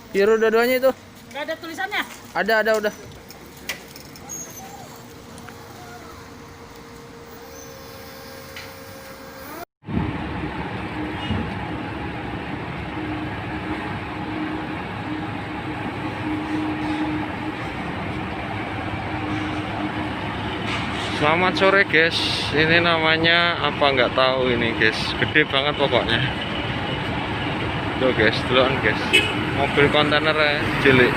Biru dua-duanya itu. Nggak ada tulisannya? Ada udah. Selamat sore guys, ini namanya apa nggak tahu ini guys, gede banget pokoknya. Tuh guys, duluan guys, mobil kontainer cilik.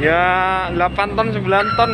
Ya 8 ton 9 ton.